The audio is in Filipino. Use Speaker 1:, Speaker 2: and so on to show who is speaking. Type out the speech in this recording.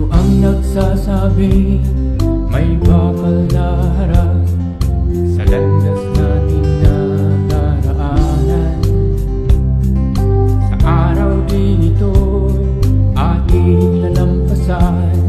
Speaker 1: Sino ang nagsasabi may bakal na harap sa landas natin na daraanan? Sa araw din ito'y ating lalampasan.